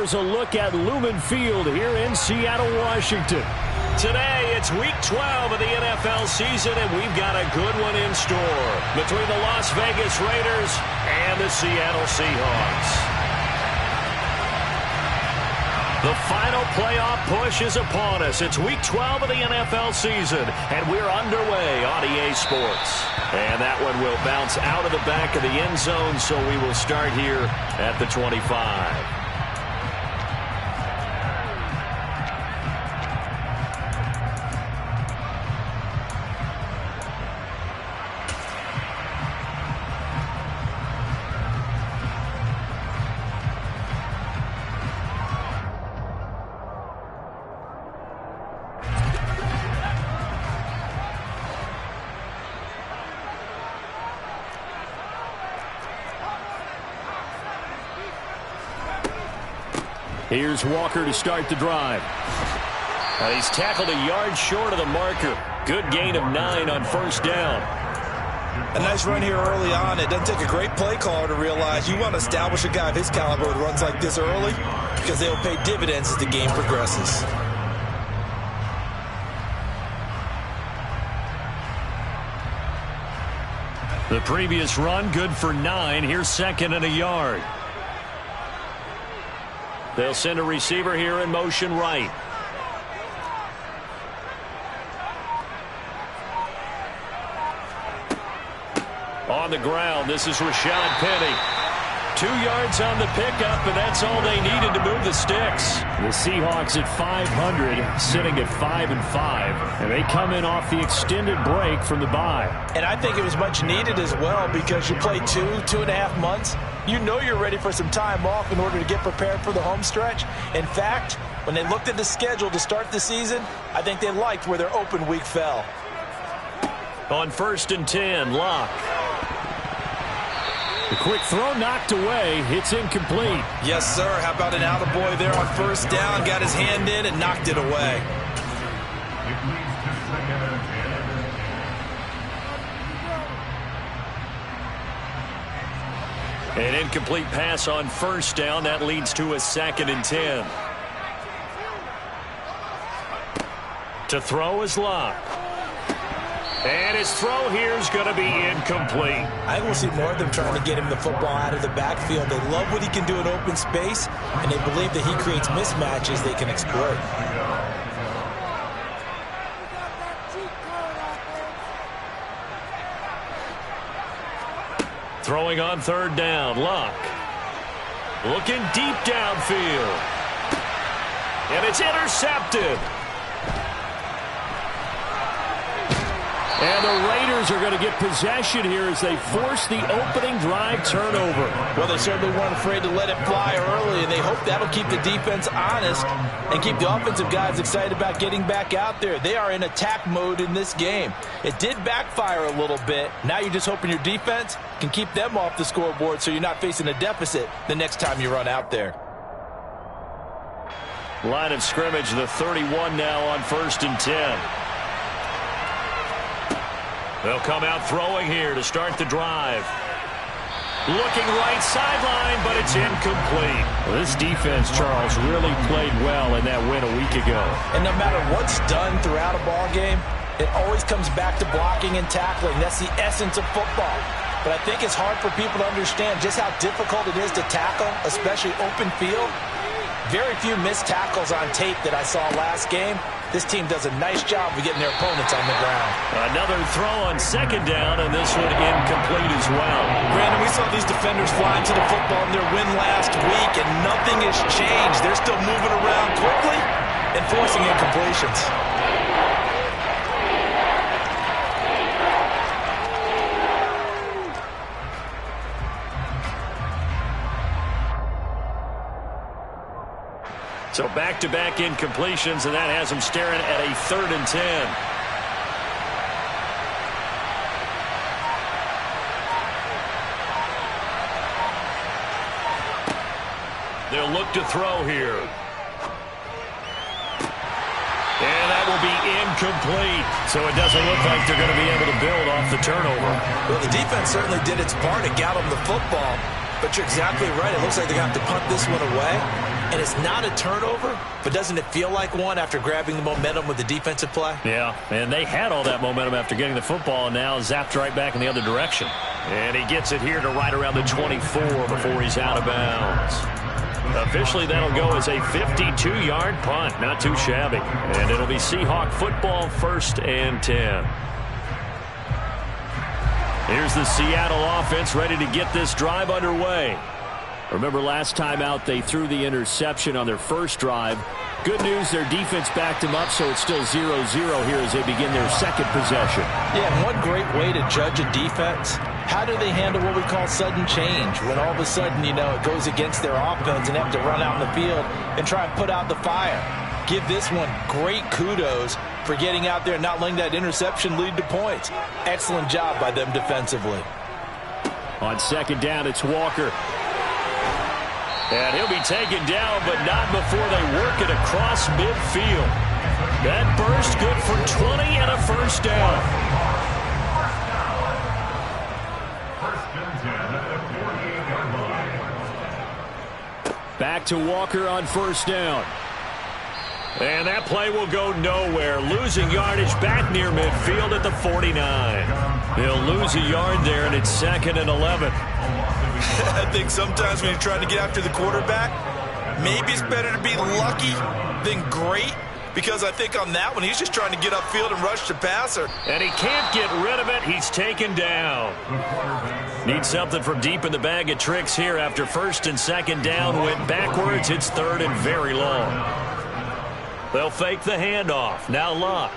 here's a look at Lumen Field here in Seattle, Washington. Today, it's Week 12 of the NFL season, and we've got a good one in store between the Las Vegas Raiders and the Seattle Seahawks. The final playoff push is upon us. It's Week 12 of the NFL season, and we're underway on EA Sports. And that one will bounce out of the back of the end zone, so we will start here at the 25. Here's Walker to start the drive. He's tackled a yard short of the marker. Good gain of 9 on first down. A nice run here early on. It doesn't take a great play caller to realize you want to establish a guy of his caliber with runs like this early because they'll pay dividends as the game progresses. The previous run good for 9. Here's second and a yard. They'll send a receiver here in motion right. On the ground, this is Rashad Penny. 2 yards on the pickup, and that's all they needed to move the sticks. The Seahawks at 500, sitting at 5-5, and they come in off the extended break from the bye. And I think it was much needed as well because you play 2.5 months. You know you're ready for some time off in order to get prepared for the home stretch. In fact, when they looked at the schedule to start the season, I think they liked where their open week fell. On 1st and 10, Locke. The quick throw knocked away. It's incomplete. Yes, sir. How about an attaboy there on first down? Got his hand in and knocked it away. An incomplete pass on first down. That leads to a 2nd and 10. To throw is Locke. And his throw here is going to be incomplete. I think we'll see more of them trying to get him the football out of the backfield. They love what he can do in open space, and they believe that he creates mismatches they can exploit. Throwing on 3rd down, Locke. Looking deep downfield. And it's intercepted. And the Raiders are going to get possession here as they force the opening drive turnover. Well, they certainly weren't afraid to let it fly early, and they hope that'll keep the defense honest and keep the offensive guys excited about getting back out there. They are in attack mode in this game. It did backfire a little bit. Now you're just hoping your defense can keep them off the scoreboard so you're not facing a deficit the next time you run out there. Line of scrimmage, the 31 now on 1st and 10. They'll come out throwing here to start the drive. Looking right sideline, but it's incomplete. Well, this defense, Charles, really played well in that win a week ago. And no matter what's done throughout a ball game, it always comes back to blocking and tackling. That's the essence of football. But I think it's hard for people to understand just how difficult it is to tackle, especially open field. Very few missed tackles on tape that I saw last game. This team does a nice job of getting their opponents on the ground. Another throw on 2nd down, and this one incomplete as well. Brandon, we saw these defenders flying to the football in their win last week, and nothing has changed. They're still moving around quickly and forcing incompletions. So back-to-back incompletions, and that has them staring at a 3rd and 10. They'll look to throw here. And that will be incomplete. So it doesn't look like they're going to be able to build off the turnover. Well, the defense certainly did its part to got them the football. But you're exactly right. It looks like they're going to have to punt this one away. And it's not a turnover, but doesn't it feel like one after grabbing the momentum with the defensive play? Yeah, and they had all that momentum after getting the football, and now zapped right back in the other direction. And he gets it here to right around the 24 before he's out of bounds. Officially, that'll go as a 52-yard punt. Not too shabby. And it'll be Seahawk football, 1st and 10. Here's the Seattle offense ready to get this drive underway. Remember last time out they threw the interception on their first drive. Good news, their defense backed them up, so it's still 0-0 here as they begin their second possession. Yeah, and one great way to judge a defense, how do they handle what we call sudden change? When all of a sudden, you know, it goes against their offense and they have to run out in the field and try and put out the fire. Give this one great kudos for getting out there and not letting that interception lead to points. Excellent job by them defensively. On second down, it's Walker. And he'll be taken down, but not before they work it across midfield. That burst good for 20 and a first down. Back to Walker on first down. And that play will go nowhere. Losing yardage back near midfield at the 49. They'll lose a yard there, and it's 2nd and 11. I think sometimes when you're trying to get after the quarterback, maybe it's better to be lucky than great, because I think on that one, he's just trying to get upfield and rush the passer. And he can't get rid of it. He's taken down. Needs something from deep in the bag of tricks here after 1st and 2nd down. Went backwards. It's 3rd and very long. They'll fake the handoff. Now Luck.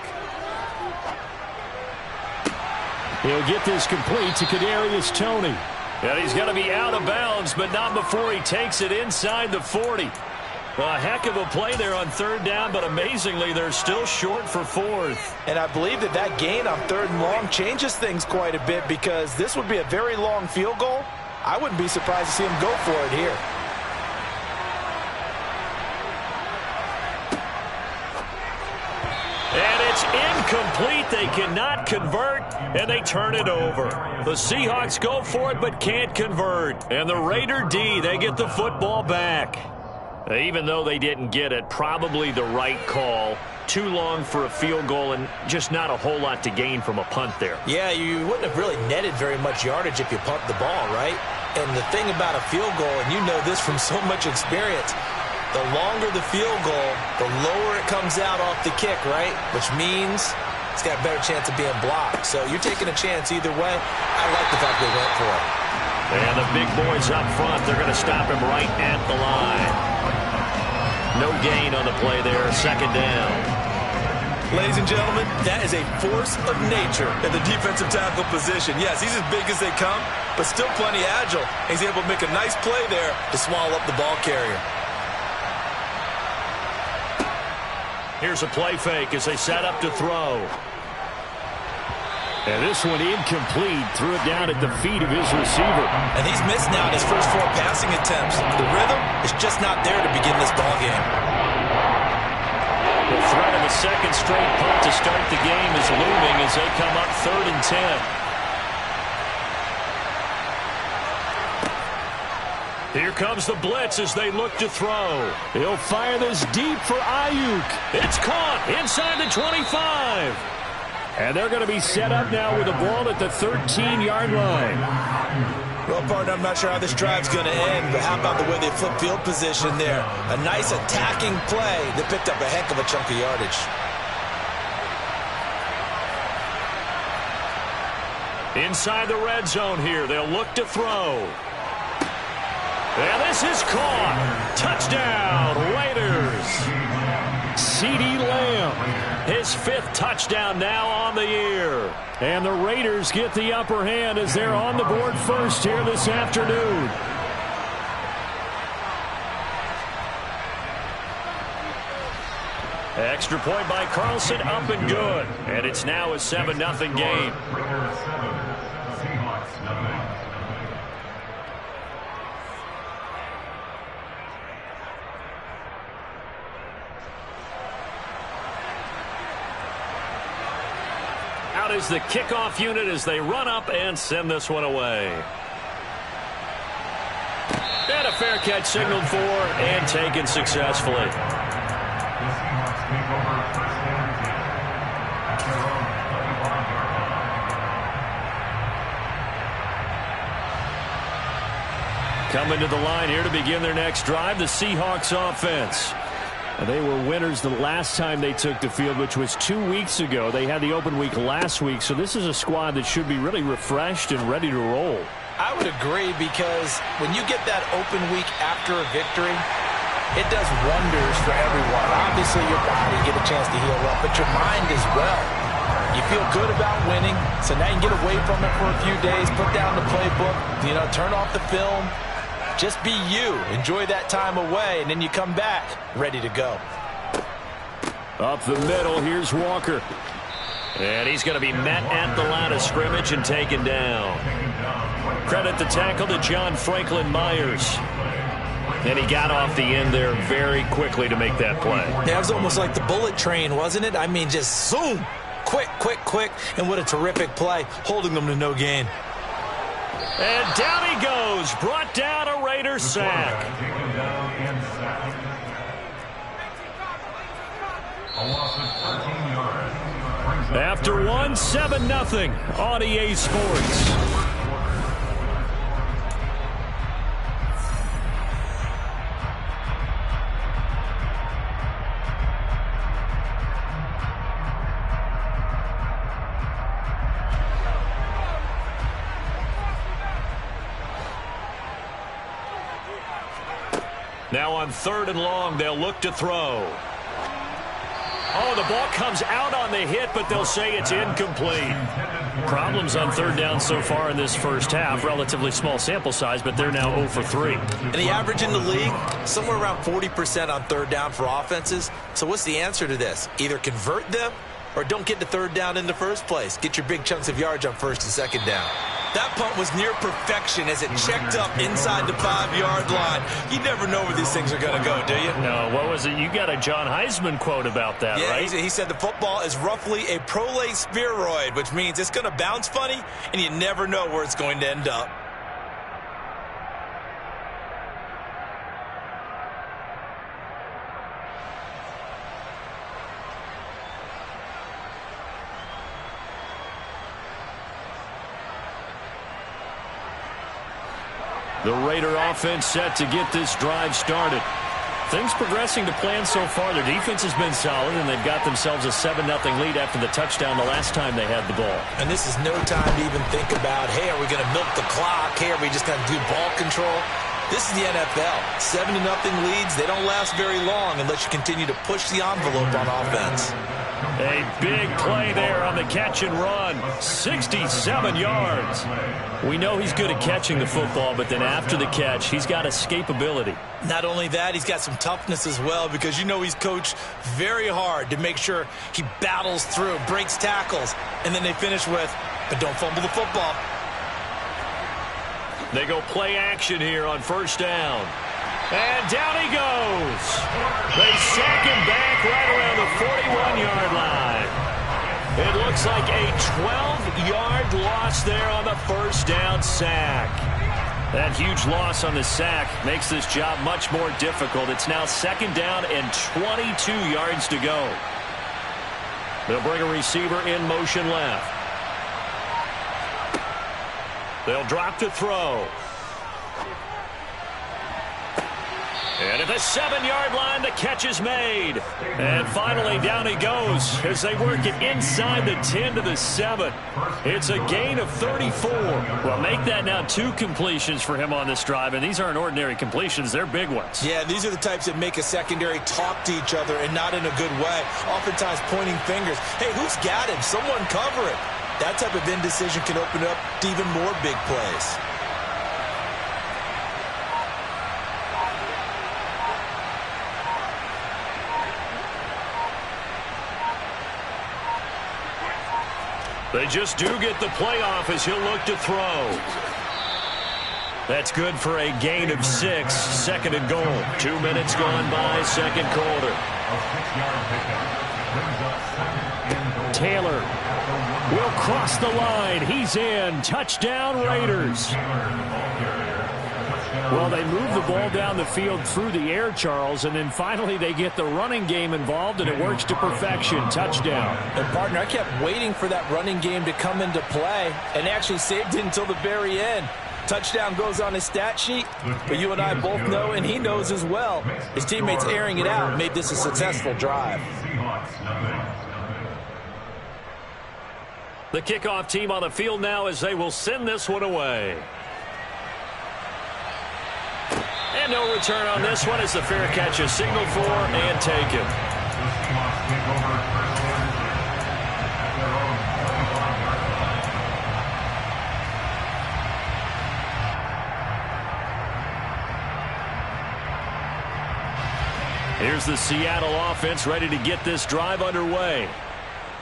He'll get this complete to Kadarius Toney. And he's going to be out of bounds, but not before he takes it inside the 40. A heck of a play there on 3rd down, but amazingly, they're still short for 4th. And I believe that that gain on 3rd and long changes things quite a bit, because this would be a very long field goal. I wouldn't be surprised to see him go for it here. And it's incomplete. They cannot convert, and they turn it over. The Seahawks go for it, but can't convert. And the Raider D, they get the football back. Even though they didn't get it, probably the right call. Too long for a field goal and just not a whole lot to gain from a punt there. Yeah, you wouldn't have really netted very much yardage if you pumped the ball, right? And the thing about a field goal, and you know this from so much experience, the longer the field goal, the lower it comes out off the kick, right? Which means it's got a better chance of being blocked. So you're taking a chance either way. I like the fact they went for it. And the big boys up front, they're going to stop him right at the line. No gain on the play there, 2nd down. Ladies and gentlemen, that is a force of nature in the defensive tackle position. Yes, he's as big as they come, but still plenty agile. He's able to make a nice play there to swallow up the ball carrier. Here's a play fake as they set up to throw. And this one incomplete. Threw it down at the feet of his receiver. And he's missed now in his first 4 passing attempts. The rhythm is just not there to begin this ball game. The threat of a second straight punt to start the game is looming as they come up 3rd and 10. Here comes the blitz as they look to throw. He'll fire this deep for Ayuk. It's caught inside the 25. And they're going to be set up now with the ball at the 13-yard line. Well, partner, I'm not sure how this drive's going to end, but how about the way they flip field position there? A nice attacking play that picked up a heck of a chunk of yardage. Inside the red zone here, they'll look to throw. And this is caught. Touchdown, Raiders. CeeDee Lamb. His 5th touchdown now on the year. And the Raiders get the upper hand as they're on the board first here this afternoon. Extra point by Carlson, up and good. And it's now a 7-0 game. Out is the kickoff unit as they run up and send this one away. And a fair catch signaled for and taken successfully. Coming to the line here to begin their next drive, the Seahawks offense. They were winners the last time they took the field, which was 2 weeks ago. They had the open week last week, so this is a squad that should be really refreshed and ready to roll. I would agree, because when you get that open week after a victory, it does wonders for everyone. Obviously, your body get a chance to heal up, but your mind as well. You feel good about winning, so now you can get away from it for a few days, put down the playbook, turn off the film. Just be you. Enjoy that time away, and then you come back ready to go. Up the middle, here's Walker. And he's going to be met at the line of scrimmage and taken down. Credit the tackle to John Franklin Myers. And he got off the end there very quickly to make that play. Yeah, it was almost like the bullet train, wasn't it? I mean, just zoom. Quick, quick, quick. And what a terrific play, holding them to no gain. And down he goes, brought down a Raider sack. After one, 7-0 on EA Sports. Now on 3rd and long, they'll look to throw. Oh, the ball comes out on the hit, but they'll say it's incomplete. Problems on 3rd down so far in this first half. Relatively small sample size, but they're now 0 for 3. And the average in the league, somewhere around 40% on 3rd down for offenses. So what's the answer to this? Either convert them or don't get to 3rd down in the first place. Get your big chunks of yards on 1st and 2nd down. That punt was near perfection as it checked up inside the 5-yard line. You never know where these things are going to go, do you? No, what was it? You got a John Heisman quote about that, yeah, right? He said the football is roughly a prolate spheroid, which means it's going to bounce funny, and you never know where it's going to end up. The Raider offense set to get this drive started. Things progressing to plan so far. Their defense has been solid, and they've got themselves a 7-0 lead after the touchdown the last time they had the ball. And this is no time to even think about, hey, are we going to milk the clock? Hey, are we just going to do ball control? This is the NFL. 7-0 leads, they don't last very long unless you continue to push the envelope on offense. A big play there on the catch and run. 67 yards. We know he's good at catching the football, but then after the catch, he's got escapability. Not only that, he's got some toughness as well, because you know he's coached very hard to make sure he battles through, breaks tackles, and then they finish with, but don't fumble the football. They go play action here on 1st down. And down he goes. They sack him back right around the 41-yard line. It looks like a 12-yard loss there on the 1st down sack. That huge loss on the sack makes this job much more difficult. It's now 2nd down and 22 yards to go. They'll bring a receiver in motion left. They'll drop to throw. And at the 7-yard line, the catch is made. And finally, down he goes as they work it inside the 10 to the 7. It's a gain of 34. Well, make that now 2 completions for him on this drive, and these aren't ordinary completions. They're big ones. Yeah, these are the types that make a secondary talk to each other, and not in a good way. Oftentimes pointing fingers. Hey, who's got him? Someone cover it. That type of indecision can open up to even more big plays. They just do get the playoff as he'll look to throw. That's good for a gain of 6, 2nd and goal. 2 minutes gone by, 2nd quarter. Taylor will cross the line. He's in. Touchdown, Raiders. Well, they move the ball down the field through the air, Charles, and then finally they get the running game involved, and it works to perfection. Touchdown. And, partner, I kept waiting for that running game to come into play, and actually saved it until the very end. Touchdown goes on his stat sheet, but you and I both know, and he knows as well, his teammates airing it out made this a successful drive. The kickoff team on the field now as they will send this one away. And no return on this one as the fair catch is signaled for and taken. Here's the Seattle offense ready to get this drive underway.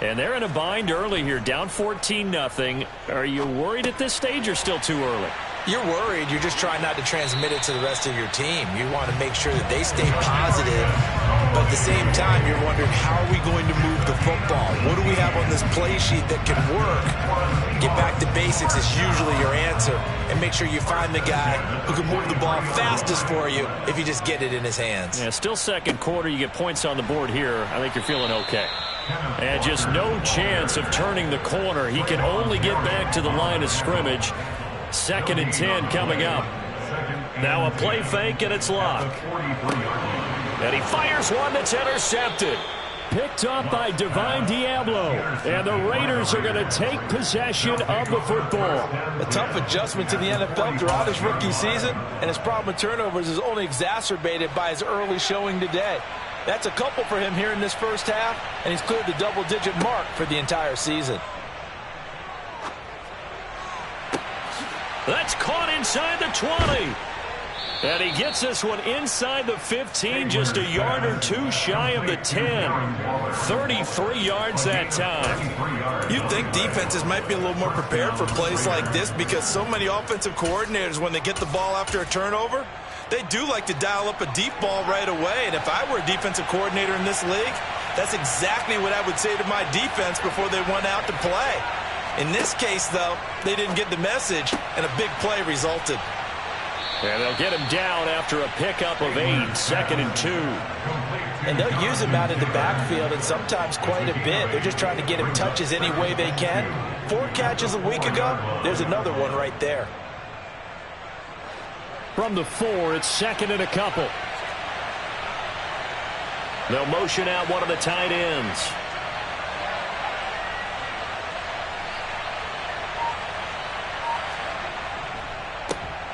And they're in a bind early here, down 14-0. Are you worried at this stage or still too early? You're worried. You're just trying not to transmit it to the rest of your team. You want to make sure that they stay positive. But at the same time, you're wondering, how are we going to move the football? What do we have on this play sheet that can work? Get back to basics is usually your answer. And make sure you find the guy who can move the ball fastest for you if you just get it in his hands. Yeah, still second quarter. You get points on the board here. I think you're feeling okay. And just no chance of turning the corner. He can only get back to the line of scrimmage. 2nd and 10 coming up. Now a play fake, and it's Locke. And he fires one that's intercepted. Picked up by Divine Diablo. And the Raiders are going to take possession of the football. A tough adjustment to the NFL throughout his rookie season, and his problem with turnovers is only exacerbated by his early showing today. That's a couple for him here in this first half, and he's cleared the double-digit mark for the entire season. That's caught inside the 20. And he gets this one inside the 15, just a yard or two shy of the 10. 33 yards that time. You'd think defenses might be a little more prepared for plays like this because so many offensive coordinators, when they get the ball after a turnover, they do like to dial up a deep ball right away. And if I were a defensive coordinator in this league, that's exactly what I would say to my defense before they went out to play. In this case, though, they didn't get the message, and a big play resulted. And they'll get him down after a pickup of 8, 2nd and 2. And they'll use him out in the backfield, and sometimes quite a bit. They're just trying to get him touches any way they can. 4 catches a week ago, there's another one right there. From the 4, it's 2nd and a couple. They'll motion out one of the tight ends.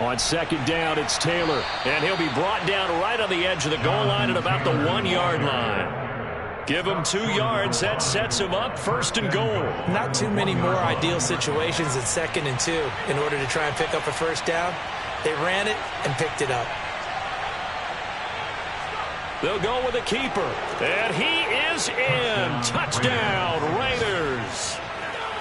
On 2nd down, it's Taylor. And he'll be brought down right on the edge of the goal line at about the 1-yard line. Give him 2 yards. That sets him up 1st and goal. Not too many more ideal situations at 2nd and 2 in order to try and pick up a first down. They ran it and picked it up. They'll go with a keeper. And he is in. Touchdown, Raiders.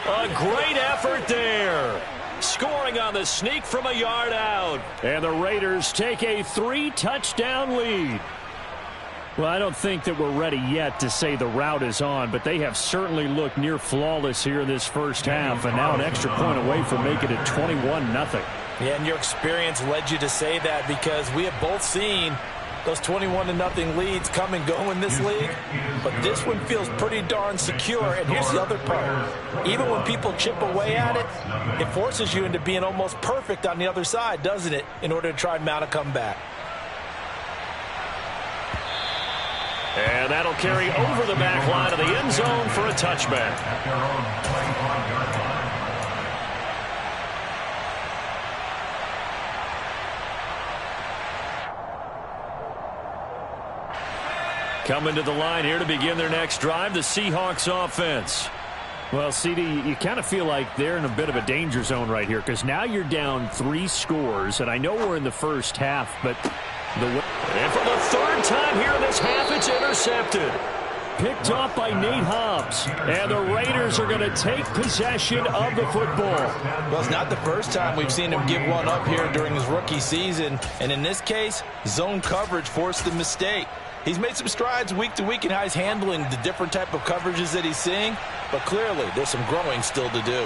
A great effort there. Scoring on the sneak from a yard out. And the Raiders take a 3-touchdown lead. Well, I don't think that we're ready yet to say the route is on, but they have certainly looked near flawless here in this first half, and now an extra point away from making it 21-0. Yeah, and your experience led you to say that because we have both seen those 21-0 leads come and go in this league. But this one feels pretty darn secure. And here's the other part. Even when people chip away at it, it forces you into being almost perfect on the other side, doesn't it, in order to try and mount a comeback. And that'll carry over the back line of the end zone for a touchback. Coming to the line here to begin their next drive, the Seahawks offense. Well, CD, you kind of feel like they're in a bit of a danger zone right here because now you're down 3 scores, and I know we're in the first half, but and for the 3rd time here in this half, it's intercepted. Picked off by Nate Hobbs, and the Raiders are going to take possession of the football. Well, it's not the first time we've seen him give one up here during his rookie season, and in this case, zone coverage forced the mistake. He's made some strides week to week in how he's handling the different type of coverages that he's seeing, but clearly there's some growing still to do.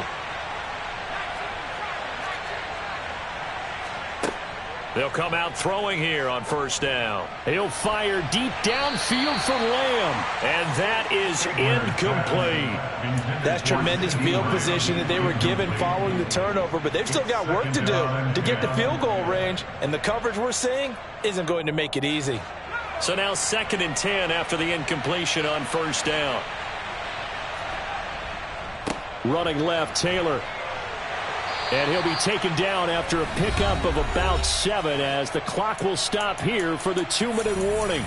They'll come out throwing here on first down. He'll fire deep downfield for Lamb. And that is incomplete. That's tremendous field position that they were given following the turnover, but they've still got work to do to get to field goal range, and the coverage we're seeing isn't going to make it easy. So now 2nd and 10 after the incompletion on first down. Running left, Taylor. And he'll be taken down after a pickup of about 7 as the clock will stop here for the 2-minute warning.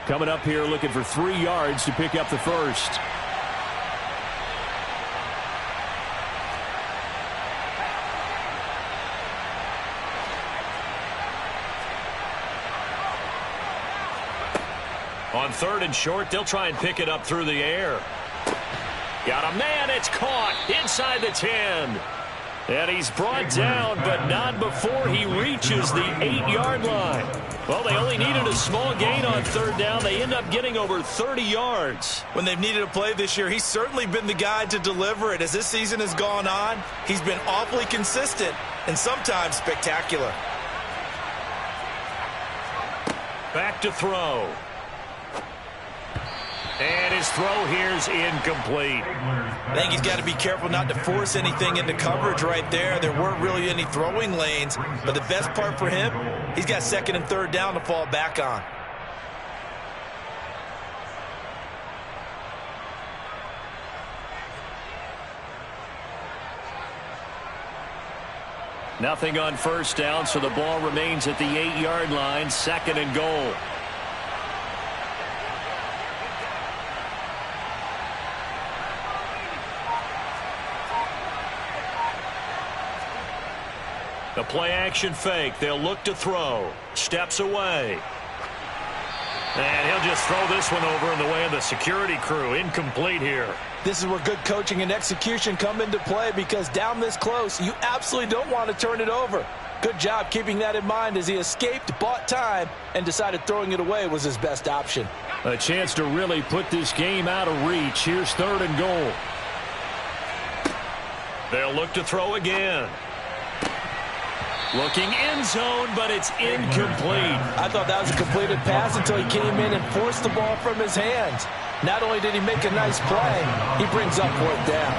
Coming up here looking for 3 yards to pick up the first. On 3rd and short, they'll try and pick it up through the air. Got a man, it's caught inside the 10. And he's brought down, but not before he reaches the 8-yard line. Well, they only needed a small gain on 3rd down. They end up getting over 30 yards. When they've needed a play this year, he's certainly been the guy to deliver it. As this season has gone on, he's been awfully consistent and sometimes spectacular. Back to throw. And his throw here's incomplete. I think he's got to be careful not to force anything into coverage right there. There weren't really any throwing lanes, but the best part for him, he's got 2nd and 3rd down to fall back on. Nothing on first down, so the ball remains at the 8-yard line, 2nd and goal. The play-action fake. They'll look to throw. Steps away. And he'll just throw this one over in the way of the security crew. Incomplete here. This is where good coaching and execution come into play, because down this close, you absolutely don't want to turn it over. Good job keeping that in mind as he escaped, bought time, and decided throwing it away was his best option. A chance to really put this game out of reach. Here's 3rd and goal. They'll look to throw again. Looking end zone, but it's incomplete. I thought that was a completed pass until he came in and forced the ball from his hands. Not only did he make a nice play, he brings up 4th down.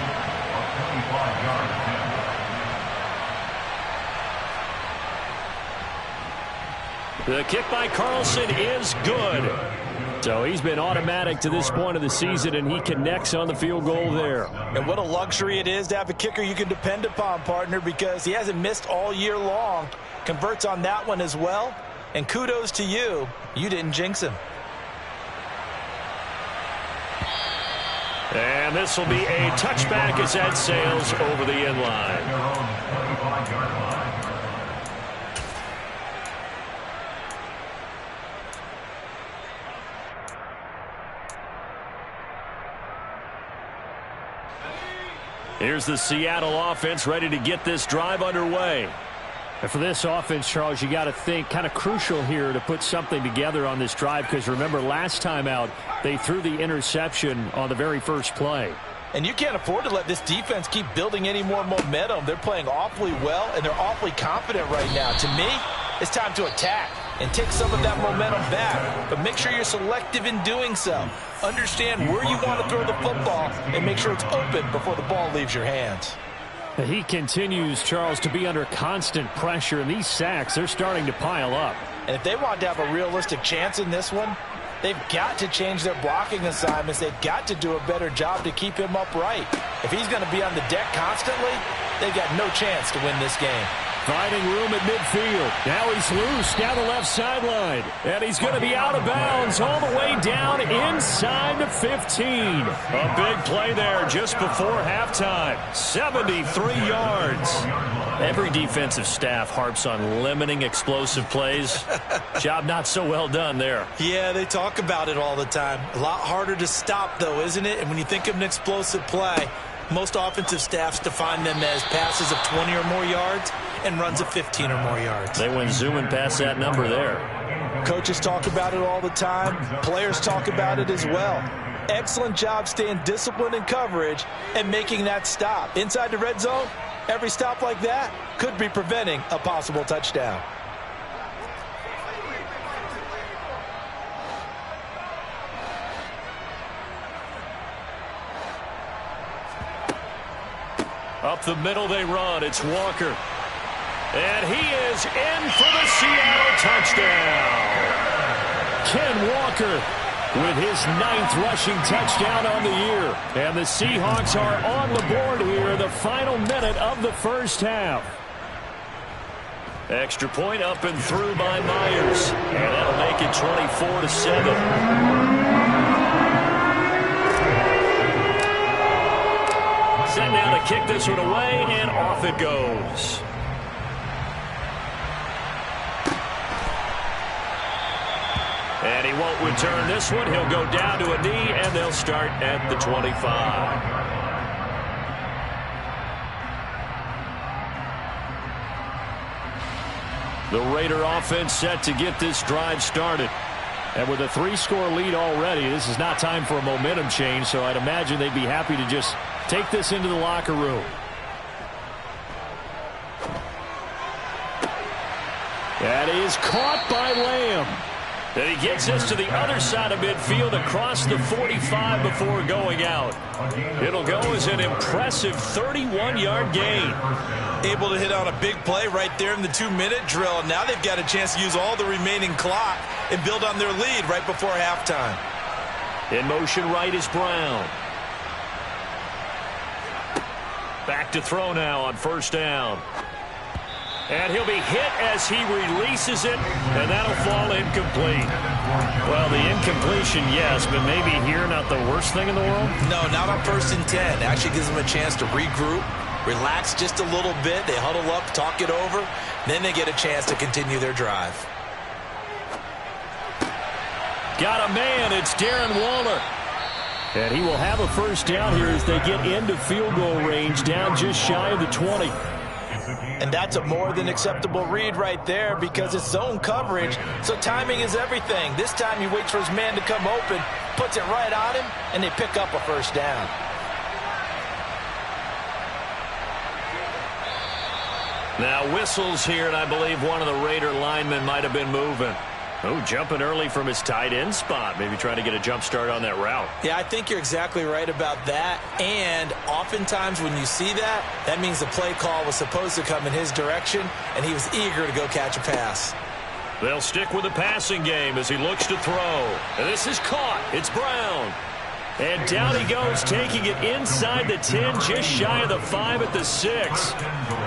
The kick by Carlson is good. So he's been automatic to this point of the season, and he connects on the field goal there. And what a luxury it is to have a kicker you can depend upon, partner, because he hasn't missed all year long. Converts on that one as well. And kudos to you. You didn't jinx him. And this will be a touchback as that sails over the end line. Here's the Seattle offense ready to get this drive underway. And for this offense, Charles, you got to think kind of crucial here to put something together on this drive, because remember last time out they threw the interception on the very first play. And you can't afford to let this defense keep building any more momentum. They're playing awfully well, and they're awfully confident right now. To me, it's time to attack and take some of that momentum back. But make sure you're selective in doing so. Understand where you want to throw the football and make sure it's open before the ball leaves your hands. He continues, Charles, to be under constant pressure, and these sacks, they're starting to pile up. And if they want to have a realistic chance in this one, they've got to change their blocking assignments. They've got to do a better job to keep him upright. If he's going to be on the deck constantly, they've got no chance to win this game. Finding room at midfield. Now he's loose down the left sideline. And he's going to be out of bounds all the way down inside the 15. A big play there just before halftime. 73 yards. Every defensive staff harps on limiting explosive plays. Job not so well done there. Yeah, they talk about it all the time. A lot harder to stop, though, isn't it? And when you think of an explosive play, most offensive staffs define them as passes of 20 or more yards. and runs of 15 or more yards. They went zooming past that number there. Coaches talk about it all the time. Players talk about it as well. Excellent job staying disciplined in coverage and making that stop. Inside the red zone, every stop like that could be preventing a possible touchdown. Up the middle they run. It's Walker. And he is in for the Seattle touchdown. Ken Walker with his 9th rushing touchdown on the year. And the Seahawks are on the board here in the final minute of the first half. Extra point up and through by Myers. And that'll make it 24-7. Set now to kick this one away, and off it goes. And he won't return this one. He'll go down to a knee, and they'll start at the 25. The Raider offense set to get this drive started. And with a 3-score lead already, this is not time for a momentum change, so I'd imagine they'd be happy to just take this into the locker room. That is caught by Lamb. And he gets this to the other side of midfield across the 45 before going out. It'll go as an impressive 31-yard gain. Able to hit on a big play right there in the 2-minute drill. Now they've got a chance to use all the remaining clock and build on their lead right before halftime. In motion right is Brown. Back to throw now on first down. And he'll be hit as he releases it, and that'll fall incomplete. Well, the incompletion, yes, but maybe here not the worst thing in the world? No, not on 1st and 10. Actually gives them a chance to regroup, relax just a little bit. They huddle up, talk it over, then they get a chance to continue their drive. Got a man, it's Darren Waller. And he will have a first down here as they get into field goal range, down just shy of the 20. And that's a more than acceptable read right there because it's zone coverage, so timing is everything. This time he waits for his man to come open, puts it right on him, and they pick up a first down. Now whistles here, and I believe one of the Raider linemen might have been moving. Oh, jumping early from his tight end spot. Maybe trying to get a jump start on that route. Yeah, I think you're exactly right about that. And oftentimes when you see that, that means the play call was supposed to come in his direction, and he was eager to go catch a pass. They'll stick with the passing game as he looks to throw. And this is caught. It's Brown. And down he goes, taking it inside the 10, just shy of the 5 at the 6.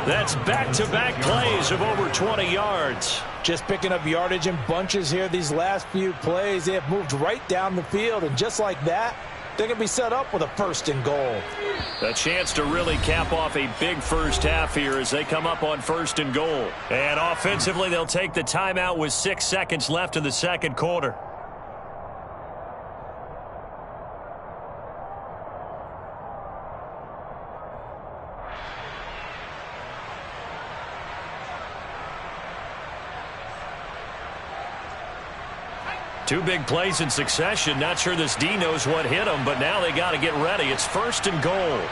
That's back-to-back plays of over 20 yards. Just picking up yardage in bunches here these last few plays. They have moved right down the field, and just like that, they're going to be set up with a 1st and goal. A chance to really cap off a big first half here as they come up on 1st and goal. And offensively, they'll take the timeout with 6 seconds left in the second quarter. Two big plays in succession. Not sure this D knows what hit him, but now they got to get ready. It's 1st and goal.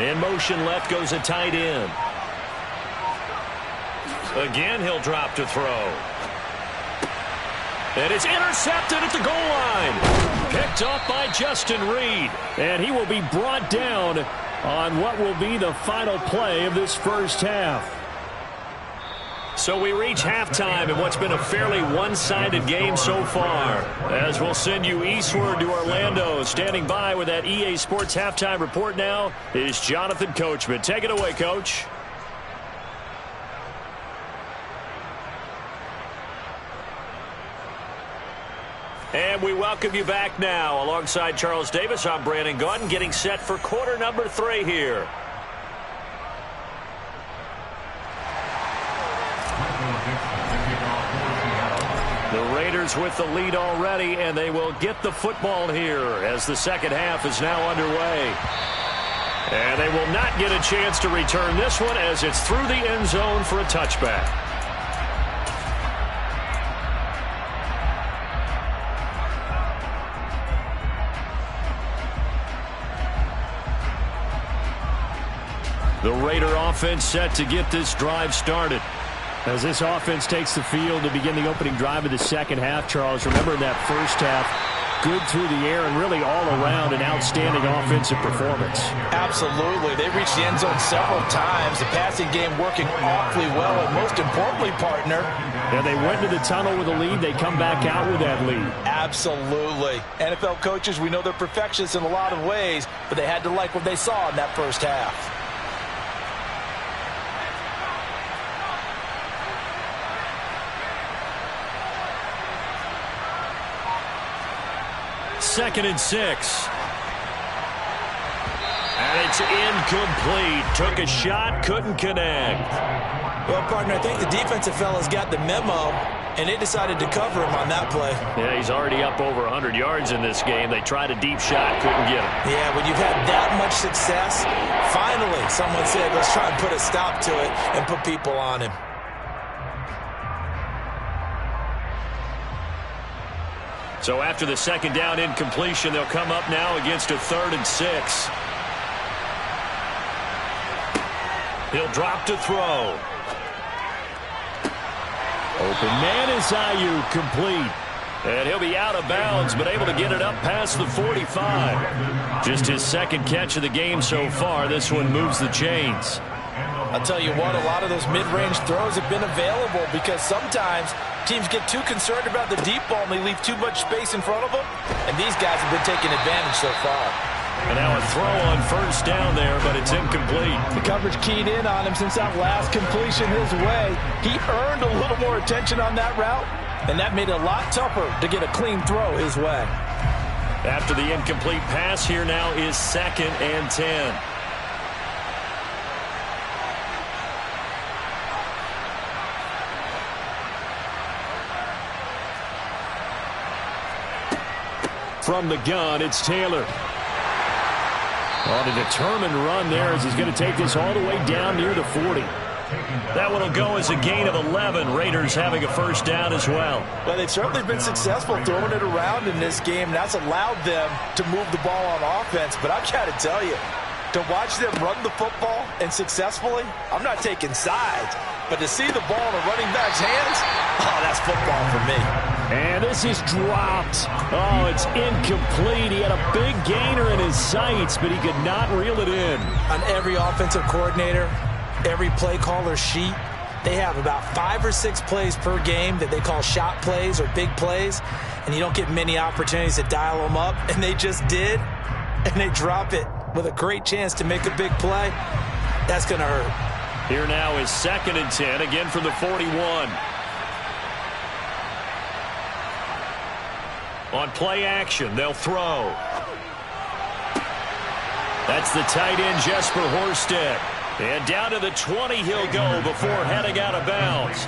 In motion left goes a tight end. Again, he'll drop to throw. And it's intercepted at the goal line. Picked up by Justin Reed. And he will be brought down on what will be the final play of this first half. So we reach halftime in what's been a fairly one-sided game so far. As we'll send you eastward to Orlando. Standing by with that EA Sports halftime report now is Jonathan Coachman. Take it away, Coach. And we welcome you back now. Alongside Charles Davis, I'm Brandon Gaudin, getting set for quarter number 3 here. The Raiders with the lead already, and they will get the football here as the second half is now underway. And they will not get a chance to return this one as it's through the end zone for a touchback. The Raider offense set to get this drive started. As this offense takes the field to begin the opening drive of the second half, Charles, remember in that first half, good through the air and really all around an outstanding offensive performance. Absolutely. They reached the end zone several times. The passing game working awfully well, and most importantly, partner. Yeah, they went to the tunnel with a lead. They come back out with that lead. Absolutely. NFL coaches, we know they're perfectionists in a lot of ways, but they had to like what they saw in that first half. Second and 6. And it's incomplete. Took a shot, couldn't connect. Well, partner, I think the defensive fellas got the memo, and they decided to cover him on that play. Yeah, he's already up over 100 yards in this game. They tried a deep shot, couldn't get him. Yeah, when you've had that much success, finally someone said, let's try and put a stop to it and put people on him. So after the second down incompletion, they'll come up now against a 3rd and 6. He'll drop to throw. Open man is Ayuk, complete. And he'll be out of bounds, but able to get it up past the 45. Just his second catch of the game so far. This one moves the chains. I'll tell you what, a lot of those mid-range throws have been available because sometimes teams get too concerned about the deep ball and they leave too much space in front of them. And these guys have been taking advantage so far. And now a throw on first down there, but it's incomplete. The coverage keyed in on him since that last completion his way. He earned a little more attention on that route, and that made it a lot tougher to get a clean throw his way. After the incomplete pass, here now is 2nd and 10. From the gun, it's Taylor. On a determined run there as he's going to take this all the way down near the 40. That one will go as a gain of 11. Raiders having a first down as well. Well, they've certainly been successful throwing it around in this game. That's allowed them to move the ball on offense. But I've got to tell you, to watch them run the football and successfully, I'm not taking sides. But to see the ball in a running back's hands, oh, that's football for me. And this is dropped. Oh, it's incomplete. He had a big gainer in his sights, but he could not reel it in. On every offensive coordinator, every play caller sheet, they have about 5 or 6 plays per game that they call shot plays or big plays, and you don't get many opportunities to dial them up, and they just did, and they drop it with a great chance to make a big play. That's going to hurt. Here now is 2nd and 10, again from the 41. On play action, they'll throw. That's the tight end, Jesper Horsted. And down to the 20 he'll go before heading out of bounds.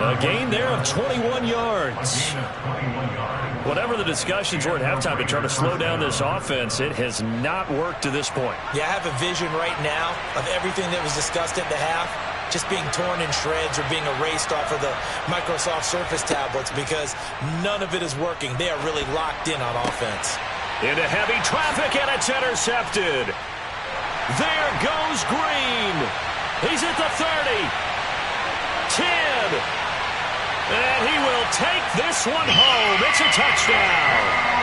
A gain there of 21 yards. Whatever the discussions were at halftime to try to slow down this offense, it has not worked to this point. Yeah, I have a vision right now of everything that was discussed at the half just being torn in shreds or being erased off of the Microsoft Surface tablets because none of it is working. They are really locked in on offense. Into heavy traffic, and it's intercepted. There goes Green. He's at the 30. 10. And he will take this one home. It's a touchdown.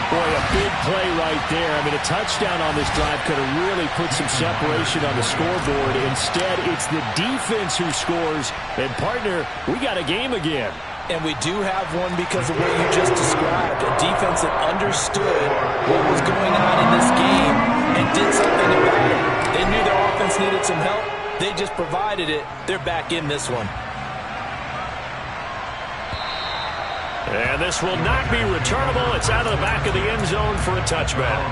Boy, a big play right there. I mean, a touchdown on this drive could have really put some separation on the scoreboard. Instead, it's the defense who scores. And, partner, we got a game again. And we do have one because of what you just described. A defense that understood what was going on in this game and did something about it. They knew their offense needed some help. They just provided it. They're back in this one. And this will not be returnable. It's out of the back of the end zone for a touchback.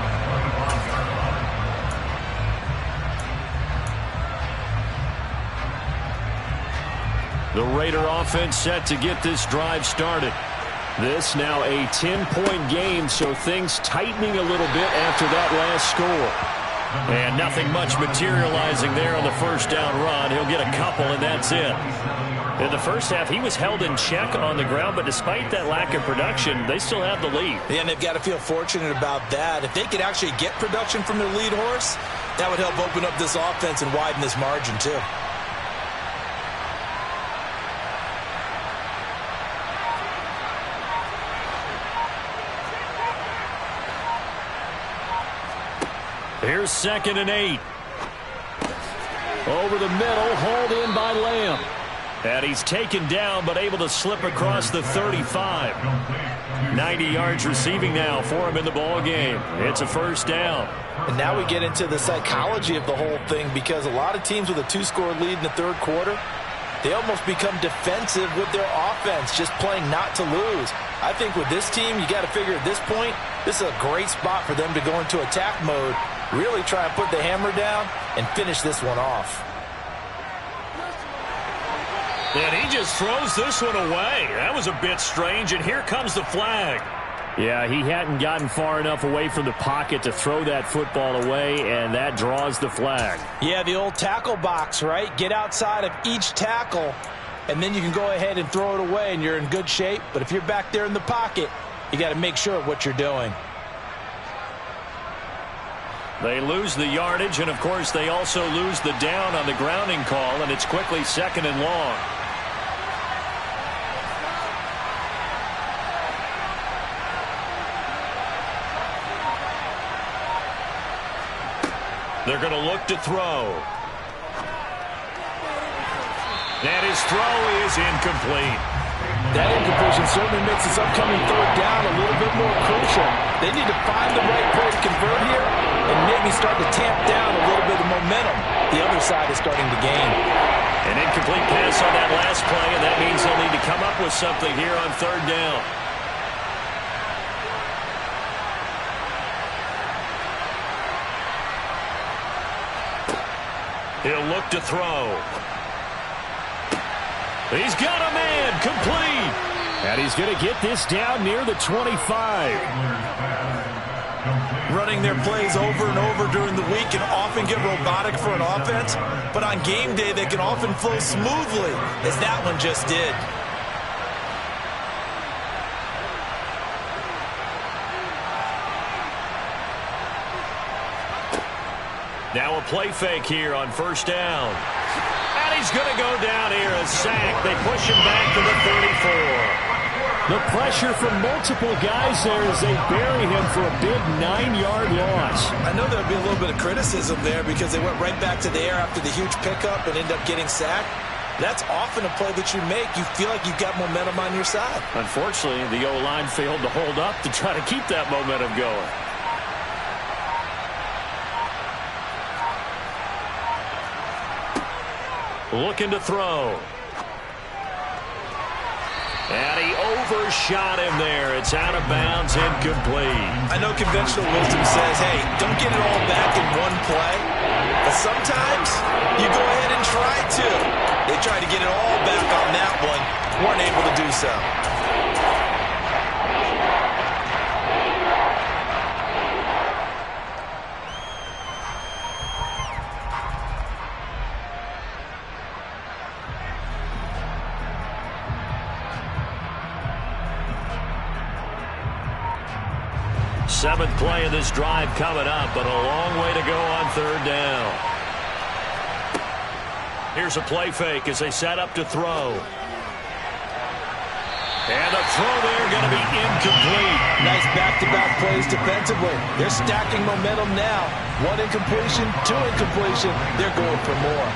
The Raider offense set to get this drive started. This now a 10-point game, so things tightening a little bit after that last score. And nothing much materializing there on the first down run. He'll get a couple, and that's it. In the first half, he was held in check on the ground, but despite that lack of production, they still have the lead. Yeah, and they've got to feel fortunate about that. If they could actually get production from their lead horse, that would help open up this offense and widen this margin, too. Here's 2nd and 8. Over the middle, hauled in by Lamb. And he's taken down, but able to slip across the 35. 90 yards receiving now for him in the ball game. It's a first down. And now we get into the psychology of the whole thing, because a lot of teams with a 2-score lead in the third quarter, they almost become defensive with their offense, just playing not to lose. I think with this team, you got to figure at this point, this is a great spot for them to go into attack mode, really try and put the hammer down and finish this one off. And he just throws this one away. That was a bit strange, and here comes the flag. Yeah, he hadn't gotten far enough away from the pocket to throw that football away, and that draws the flag. Yeah, the old tackle box, right? Get outside of each tackle, and then you can go ahead and throw it away, and you're in good shape. But if you're back there in the pocket, you got to make sure of what you're doing. They lose the yardage, and, of course, they also lose the down on the grounding call, and it's quickly 2nd and long. They're going to look to throw. And his throw is incomplete. That incompletion certainly makes this upcoming third down a little bit more crucial. They need to find the right play to convert here and maybe start to tamp down a little bit of momentum. The other side is starting to gain. An incomplete pass on that last play, and that means they'll need to come up with something here on third down. He'll look to throw. He's got a man, complete. And he's going to get this down near the 25. Running their plays over and over during the week can often get robotic for an offense, but on game day they can often flow smoothly, as that one just did. Now a play fake here on first down. And he's going to go down here, a sack. They push him back to the 34. The pressure from multiple guys there as they bury him for a big 9-yard loss. I know there'll be a little bit of criticism there because they went right back to the air after the huge pickup and end up getting sacked. That's often a play that you make. You feel like you've got momentum on your side. Unfortunately, the O-line failed to hold up to try to keep that momentum going. Looking to throw. And he overshot him there. It's out of bounds, incomplete. I know conventional wisdom says, hey, don't get it all back in one play. But sometimes you go ahead and try to. They tried to get it all back on that one. Weren't able to do so. Seventh play of this drive coming up, but a long way to go on third down. Here's a play fake as they set up to throw. And the throw there going to be incomplete. Nice back-to-back plays defensively. They're stacking momentum now. One incompletion, two incompletion. They're going for more.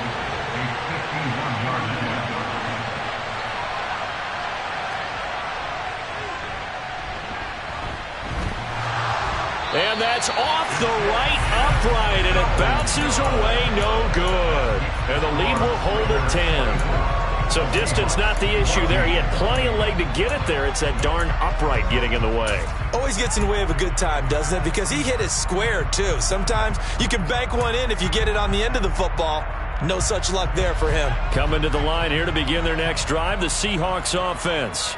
And that's off the right upright, and it bounces away, no good. And the lead will hold at 10. So distance not the issue there. He had plenty of leg to get it there. It's that darn upright getting in the way. Always gets in the way of a good time, doesn't it? Because he hit it square, too. Sometimes you can bank one in if you get it on the end of the football. No such luck there for him. Coming to the line here to begin their next drive, the Seahawks offense.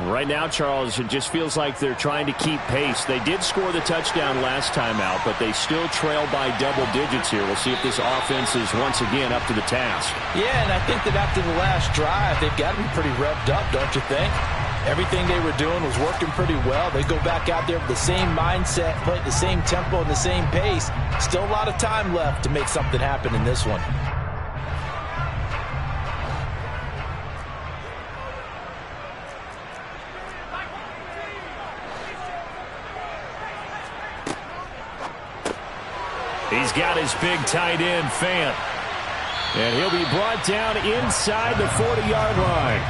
Right now, Charles, it just feels like they're trying to keep pace. They did score the touchdown last time out, but they still trail by double digits here. We'll see if this offense is once again up to the task. Yeah, and I think that after the last drive, they've got to be pretty revved up, don't you think? Everything they were doing was working pretty well. They go back out there with the same mindset, play at the same tempo and the same pace. Still a lot of time left to make something happen in this one. He's got his big tight end, Fant. And he'll be brought down inside the 40-yard line.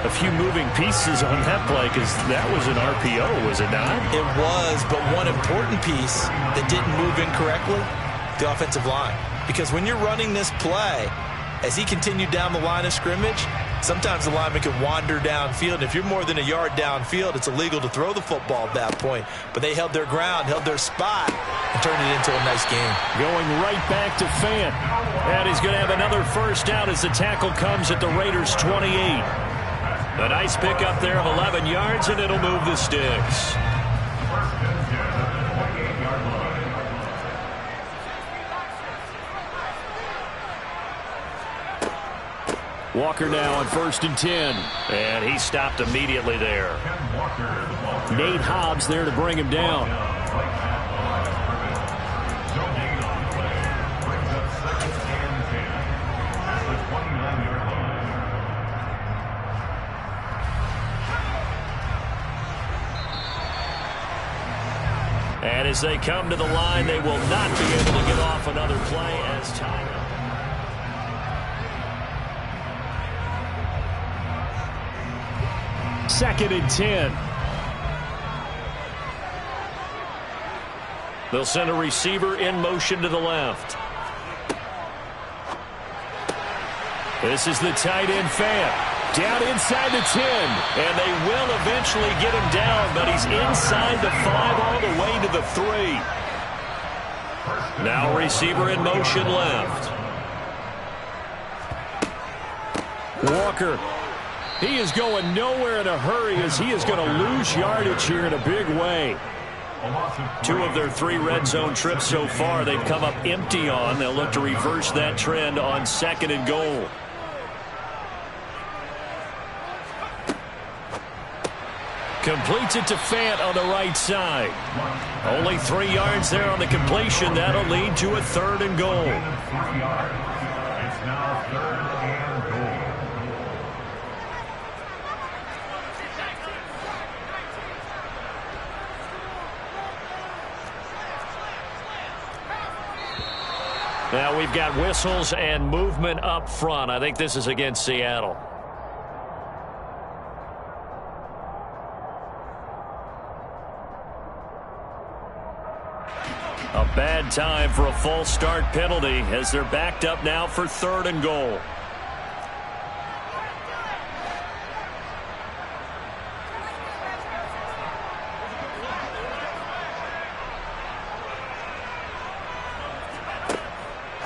A few moving pieces on that play because that was an RPO, was it not? It was, but one important piece that didn't move incorrectly, the offensive line. Because when you're running this play, as he continued down the line of scrimmage, sometimes the lineman can wander downfield. If you're more than a yard downfield, it's illegal to throw the football at that point. But they held their ground, held their spot, and turned it into a nice game. Going right back to Fant. And he's going to have another first down as the tackle comes at the Raiders' 28. A nice pickup there of 11 yards, and it'll move the sticks. Walker now on 1st and 10. And he stopped immediately there. Nate Hobbs there to bring him down. And as they come to the line, they will not be able to get off another play as time. 2nd and 10. They'll send a receiver in motion to the left. This is the tight end, Fant. Down inside the 10. And they will eventually get him down, but he's inside the 5 all the way to the 3. Now receiver in motion left. Walker. He is going nowhere in a hurry as he is going to lose yardage here in a big way. 2 of their 3 red zone trips so far they've come up empty on. They'll look to reverse that trend on 2nd and goal. Completes it to Fant on the right side. Only 3 yards there on the completion. That'll lead to a 3rd and goal. It's now 3rd and goal. Now we've got whistles and movement up front. I think this is against Seattle. A bad time for a false start penalty as they're backed up now for 3rd and goal.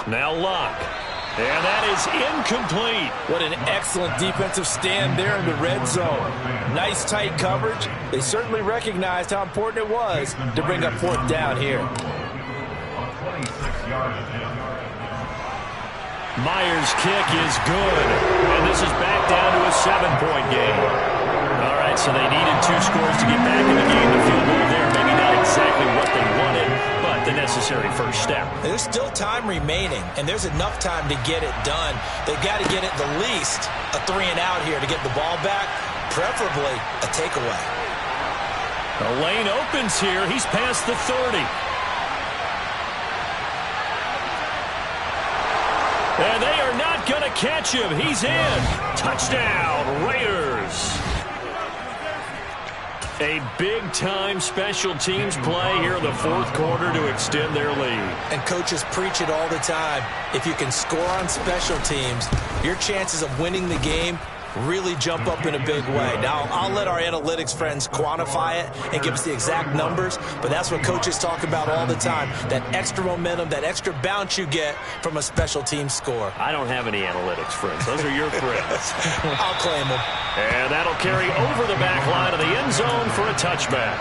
Now Luck. And that is incomplete. What an excellent defensive stand there in the red zone. Nice tight coverage. They certainly recognized how important it was to bring up 4th down here. Myers' kick is good. And this is back down to a 7-point game. All right, so they needed 2 scores to get back in the game. The field goal there, maybe not exactly what they wanted, but the necessary first step. There's still time remaining, and there's enough time to get it done. They've got to get it the least a 3-and-out here to get the ball back, preferably a takeaway. The lane opens here. He's past the 30. And they are not going to catch him. He's in. Touchdown, Raiders. A big-time special teams play here in the 4th quarter to extend their lead. And coaches preach it all the time. If you can score on special teams, your chances of winning the game really jump up in a big way. Now, I'll let our analytics friends quantify it and give us the exact numbers, but that's what coaches talk about all the time, that extra momentum, that extra bounce you get from a special team score. I don't have any analytics friends. Those are your friends. I'll claim them. And that'll carry over the back line of the end zone for a touchback.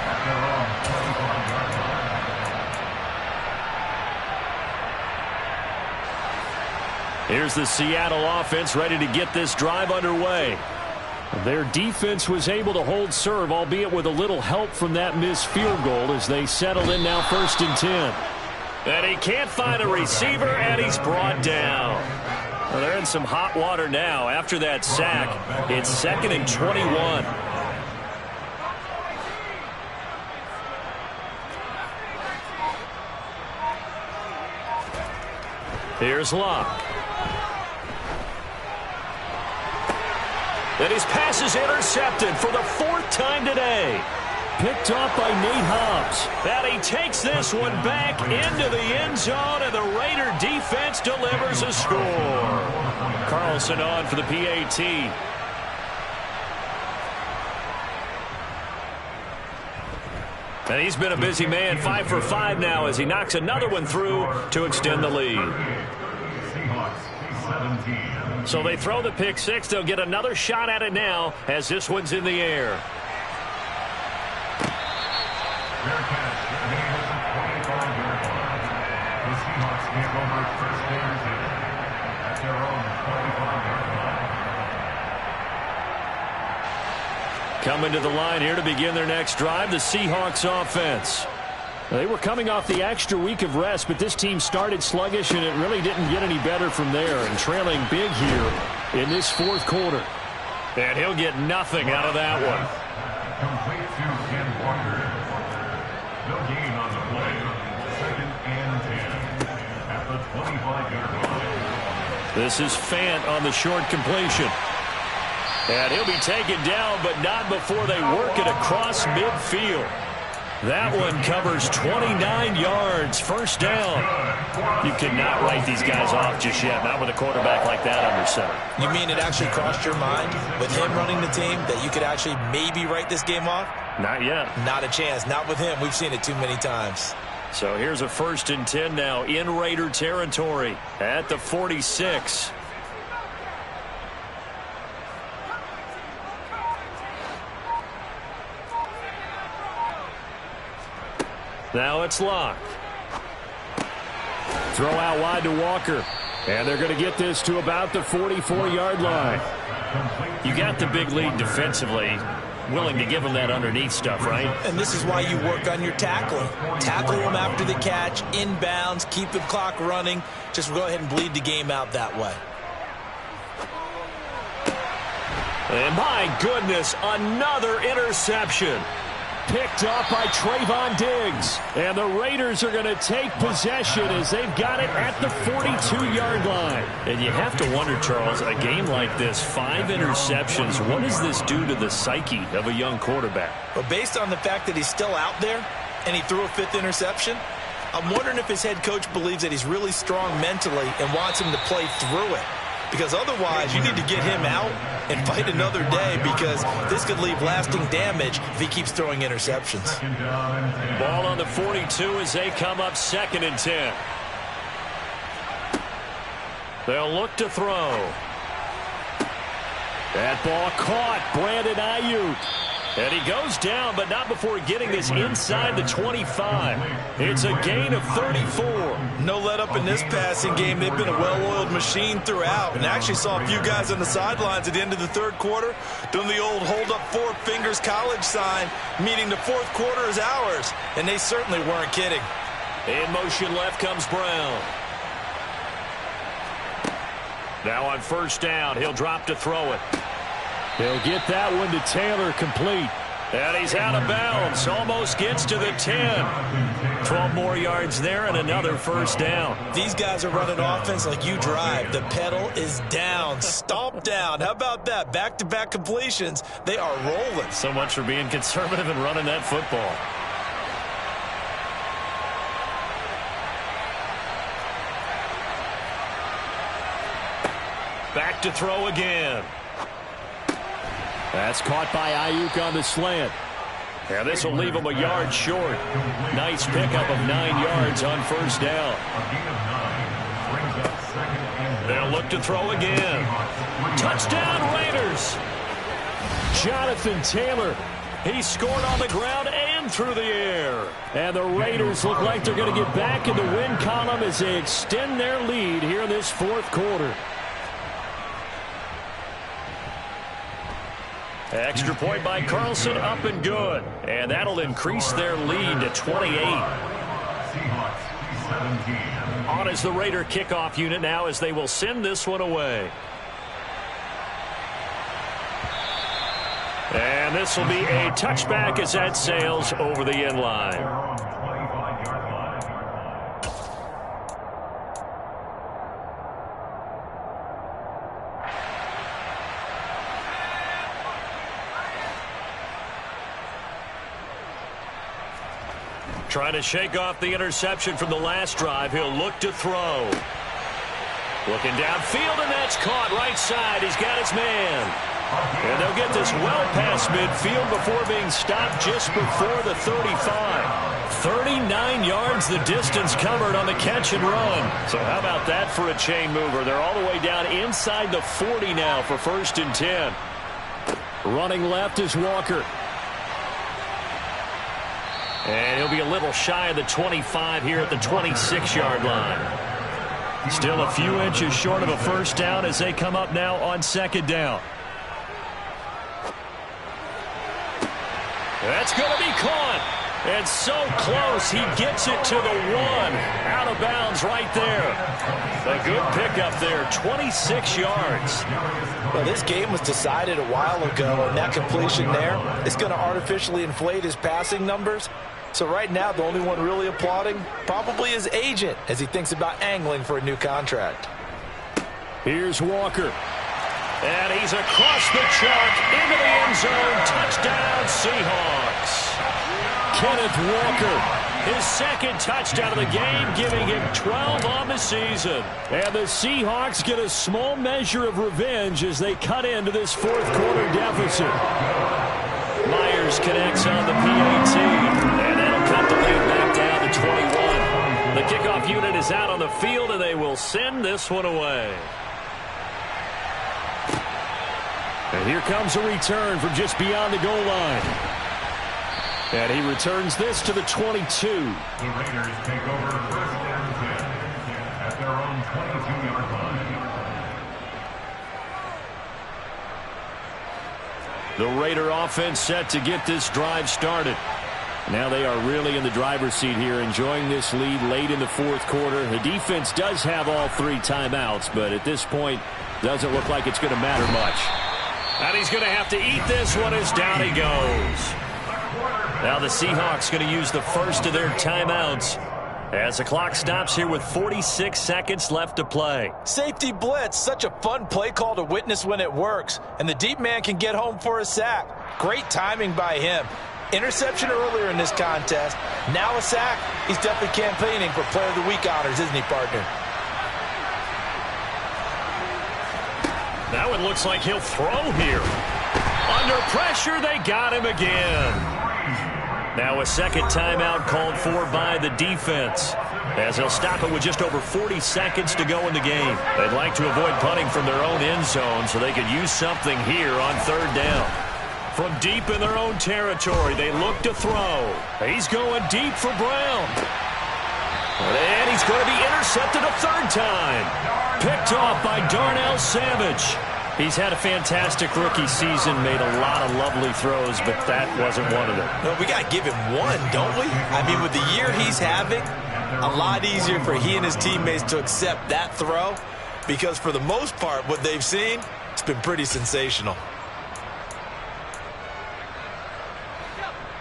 Here's the Seattle offense ready to get this drive underway. Their defense was able to hold serve, albeit with a little help from that missed field goal as they settle in now 1st and 10. And he can't find a receiver, and he's brought down. Well, they're in some hot water now. After that sack, it's 2nd and 21. Here's Locke. And his pass is intercepted for the 4th time today. Picked off by Nate Hobbs. And he takes this one back into the end zone, and the Raider defense delivers a score. Carlson on for the PAT. And he's been a busy man, 5 for 5 now as he knocks another one through to extend the lead. So they throw the pick six. They'll get another shot at it now as this one's in the air. Coming to the line here to begin their next drive, the Seahawks offense. They were coming off the extra week of rest, but this team started sluggish, and it really didn't get any better from there, and trailing big here in this 4th quarter. And he'll get nothing out of that one. Complete to Ken Walker. No gain on the play. 2nd and 10 at the 25-yard line. This is Fant on the short completion. And he'll be taken down, but not before they work it across midfield. That one covers 29 yards, 1st down. You cannot write these guys off just yet, not with a quarterback like that under center. You mean it actually crossed your mind with him running the team that you could actually maybe write this game off? Not yet. Not a chance. Not with him. We've seen it too many times. So here's a 1st and 10 now in Raider territory at the 46. Now it's Locke. Throw out wide to Walker. And they're going to get this to about the 44-yard line. You got the big lead defensively. Willing to give them that underneath stuff, right? And this is why you work on your tackling. Tackle them after the catch, inbounds, keep the clock running. Just go ahead and bleed the game out that way. And my goodness, another interception. Picked off by Trayvon Diggs. And the Raiders are going to take possession as they've got it at the 42-yard line. And you have to wonder, Charles, a game like this, 5 interceptions, what does this do to the psyche of a young quarterback? But based on the fact that he's still out there and he threw a 5th interception, I'm wondering if his head coach believes that he's really strong mentally and wants him to play through it. Because otherwise, you need to get him out and fight another day, because this could leave lasting damage if he keeps throwing interceptions. Ball on the 42 as they come up 2nd and 10. They'll look to throw. That ball caught. Brandon Ayuk. And he goes down, but not before getting this inside the 25. It's a gain of 34. No let up in this passing game. They've been a well-oiled machine throughout. And actually saw a few guys on the sidelines at the end of the 3rd quarter doing the old hold up 4 fingers college sign, meaning the 4th quarter is ours. And they certainly weren't kidding. In motion left comes Brown. Now on 1st down, he'll drop to throw it. He'll get that one to Taylor, complete. And he's out of bounds. Almost gets to the 10. 12 more yards there and another 1st down. These guys are running offense like you drive. The pedal is down. Stomp down. How about that? Back-to-back completions. They are rolling. So much for being conservative and running that football. Back to throw again. That's caught by Ayuk on the slant. Yeah, this will leave him a yard short. Nice pickup of 9 yards on first down. They'll look to throw again. Touchdown, Raiders! Jonathan Taylor. He scored on the ground and through the air. And the Raiders look like they're going to get back in the win column as they extend their lead here in this fourth quarter. Extra point by Carlson, up and good. And that'll increase their lead to 28. On is the Raider kickoff unit now as they will send this one away. And this will be a touchback as that sails over the end line. Trying to shake off the interception from the last drive. He'll look to throw. Looking downfield, and that's caught right side. He's got his man. And they'll get this well past midfield before being stopped just before the 35. 39 yards the distance covered on the catch and run. So how about that for a chain mover? They're all the way down inside the 40 now for 1st and 10. Running left is Walker. And he'll be a little shy of the 25 here at the 26-yard line. Still a few inches short of a first down as they come up now on 2nd down. That's going to be caught. And so close, he gets it to the 1. Out of bounds right there. A good pickup there, 26 yards. Well, this game was decided a while ago, and that completion there is going to artificially inflate his passing numbers. So right now, the only one really applauding probably his agent as he thinks about angling for a new contract. Here's Walker. And he's across the chalk into the end zone. Touchdown, Seahawks. Kenneth Walker, his 2nd touchdown of the game, giving him 12 on the season. And the Seahawks get a small measure of revenge as they cut into this 4th quarter deficit. Myers connects on the PAT, and that'll cut the lead back down to 21. The kickoff unit is out on the field, and they will send this one away. And here comes a return from just beyond the goal line. And he returns this to the 22. The Raiders take over 1st and 10 at their own 22-yard line. The Raider offense set to get this drive started. Now they are really in the driver's seat here, enjoying this lead late in the 4th quarter. The defense does have all 3 timeouts, but at this point, doesn't look like it's going to matter much. And he's going to have to eat this one as down he goes. Now the Seahawks going to use the first of their timeouts as the clock stops here with 46 seconds left to play. Safety blitz, such a fun play call to witness when it works. And the deep man can get home for a sack. Great timing by him. Interception earlier in this contest. Now a sack. He's definitely campaigning for Player of the Week honors, isn't he, partner? Now it looks like he'll throw here. Under pressure, they got him again. Now a 2nd timeout called for by the defense, as they'll stop it with just over 40 seconds to go in the game. They'd like to avoid punting from their own end zone so they could use something here on 3rd down. From deep in their own territory, they look to throw. He's going deep for Brown. And he's going to be intercepted a 3rd time. Picked off by Darnell Savage. He's had a fantastic rookie season, made a lot of lovely throws, but that wasn't one of them. No, we got to give him one, don't we? I mean, with the year he's having, a lot easier for he and his teammates to accept that throw, because for the most part, what they've seen, it's been pretty sensational.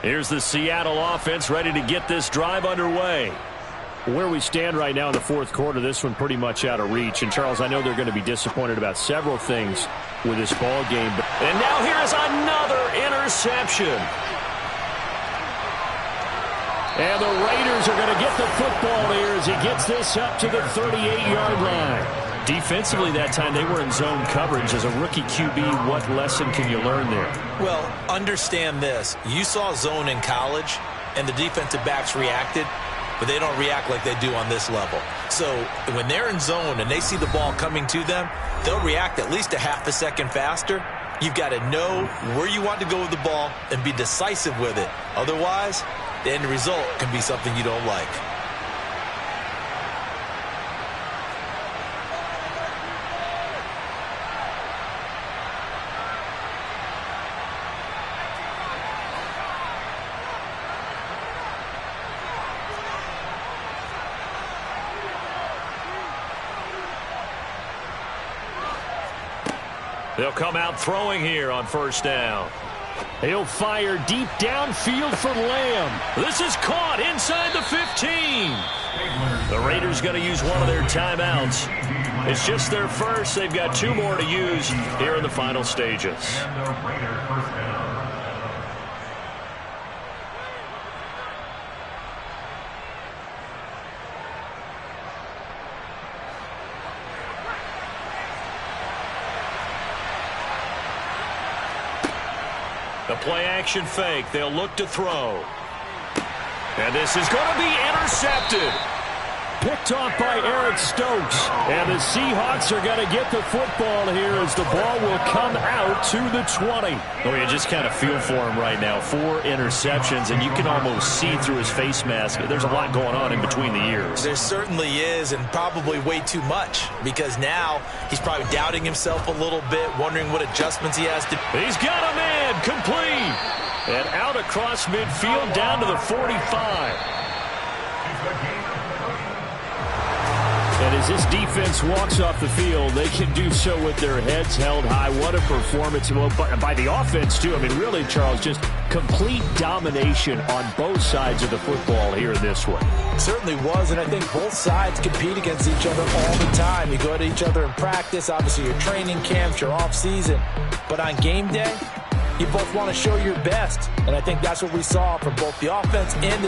Here's the Seattle offense ready to get this drive underway. Where we stand right now in the 4th quarter, this one pretty much out of reach. And, Charles, I know they're going to be disappointed about several things with this ball game. And now here's another interception. And the Raiders are going to get the football here as he gets this up to the 38-yard line. Defensively that time, they were in zone coverage. As a rookie QB, what lesson can you learn there? Well, understand this. You saw zone in college, and the defensive backs reacted, but they don't react like they do on this level. So when they're in zone and they see the ball coming to them, they'll react at least a half a second faster. You've got to know where you want to go with the ball and be decisive with it. Otherwise, the end result can be something you don't like. They'll come out throwing here on first down. He'll fire deep downfield for Lamb. This is caught inside the 15. The Raiders going to use one of their timeouts. It's just their first. They've got 2 more to use here in the final stages. And the Raiders first down. The play-action fake. They'll look to throw. And this is going to be intercepted. Picked off by Eric Stokes. And the Seahawks are going to get the football here as the ball will come out to the 20. Oh, you just kind of feel for him right now. 4 interceptions, and you can almost see through his face mask. There's a lot going on in between the ears. There certainly is, and probably way too much, because now he's probably doubting himself a little bit, wondering what adjustments he has to. He's got a man complete. And out across midfield down to the 45. And as this defense walks off the field, they can do so with their heads held high. What a performance by the offense, too. I mean, really, Charles, just complete domination on both sides of the football here in this one. Certainly was, and I think both sides compete against each other all the time. You go to each other in practice, obviously your training camps, your off-season. But on game day, you both want to show your best. And I think that's what we saw from both the offense and the